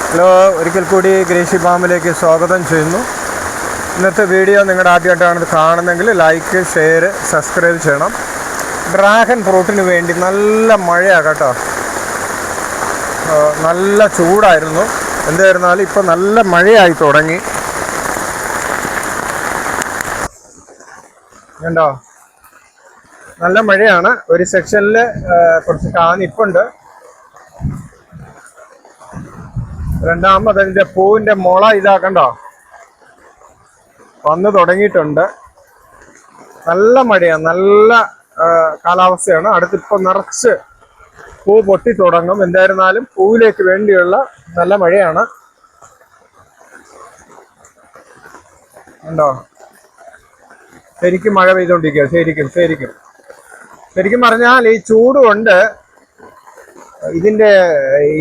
Hello, ഒരിക്കൽ കൂടി Gracy ഫാമിലേക്ക് സ്വാഗതം ചെയ്യുന്നു. ഇന്നത്തെ വീഡിയോ നിങ്ങളുടെ ആദ്യമായിട്ടാണ് കാണുന്നതെങ്കിൽ ലൈക്ക്, ഷെയർ, സബ്സ്ക്രൈബ് ചെയ്യണം. ഡ്രാഗൺ ഫ്രൂട്ടിന് വേണ്ടി നല്ല മഴയാണ് കേട്ടോ. നല്ല ചൂടായിരുന്നു. എന്തായിരുന്നാലും ഇപ്പം നല്ല മഴയായി തുടങ്ങി. കണ്ടോ, നല്ല മഴയാണ്. ഒരു സെക്ഷനിൽ കുറച്ച് കാനിപ്പുണ്ട്. രണ്ടാമത് അതിൻ്റെ പൂവിൻ്റെ മുള ഇതാക്കണ്ടോ വന്നു തുടങ്ങിയിട്ടുണ്ട്. നല്ല മഴയാണ്, നല്ല കാലാവസ്ഥയാണ്. അടുത്തിപ്പോൾ നിറച്ച് പൂ പൊട്ടി തുടങ്ങും. എന്തായിരുന്നാലും പൂവിലേക്ക് വേണ്ടിയുള്ള നല്ല മഴയാണ്. ഉണ്ടോ, ശരിക്കും മഴ പെയ്തുകൊണ്ടിരിക്കുക. ശരിക്കും പറഞ്ഞാൽ ഈ ചൂട് കൊണ്ട് ഇതിൻ്റെ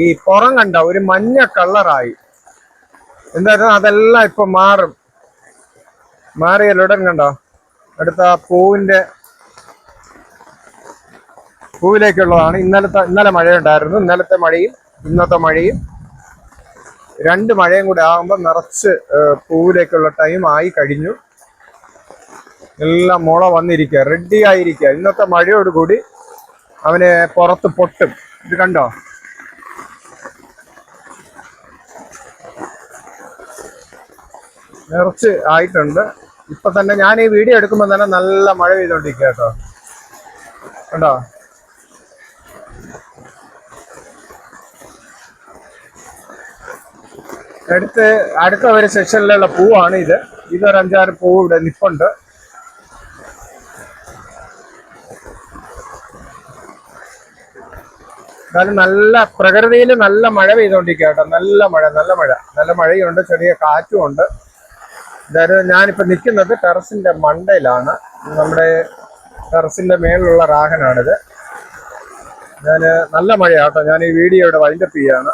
ഈ പുറം കണ്ട ഒരു മഞ്ഞ കളറായി. എന്തായാലും അതെല്ലാം ഇപ്പൊ മാറിയല്ലുടൻ കണ്ടോ. അടുത്ത പൂവിലേക്കുള്ളതാണ്. ഇന്നലെ മഴയുണ്ടായിരുന്നു. ഇന്നലത്തെ മഴയും ഇന്നത്തെ മഴയും രണ്ട് മഴയും കൂടെ ആകുമ്പോൾ നിറച്ച് പൂവിലേക്കുള്ള ടൈം ആയി കഴിഞ്ഞു. എല്ലാം മുള വന്നിരിക്കുക, റെഡി ആയിരിക്കുക. ഇന്നത്തെ മഴയോടുകൂടി അവന് പുറത്ത് പൊട്ടും. ഇത് കണ്ടോ, നിറച്ച് ആയിട്ടുണ്ട്. ഇപ്പൊ തന്നെ ഞാൻ ഈ വീഡിയോ എടുക്കുമ്പോൾ തന്നെ നല്ല മഴ പെയ്തോണ്ടിരിക്കുക കേട്ടോ. കണ്ടോ, അടുത്ത ഒരു സെക്ഷനിലുള്ള പൂവാണ് ഇത്. ഇതൊരു 5-6 പൂവ് ഇവിടെ നിപ്പുണ്ട്. എന്നാലും നല്ല പ്രകൃതിയിൽ നല്ല മഴ പെയ്തോണ്ടിരിക്കുക കേട്ടോ. നല്ല മഴയുണ്ട്, ചെറിയ കാറ്റുമുണ്ട്. അതായത് ഞാനിപ്പോൾ നിൽക്കുന്നത് ടെറസിന്റെ മണ്ടയിലാണ്. നമ്മുടെ ടെറസിന്റെ മേലുള്ള റാഹനാണിത്. നല്ല മഴയാട്ടോ. ഞാൻ ഈ വീഡിയോ ഇവിടെ വൈൻഡപ്പ് ചെയ്യാണ്.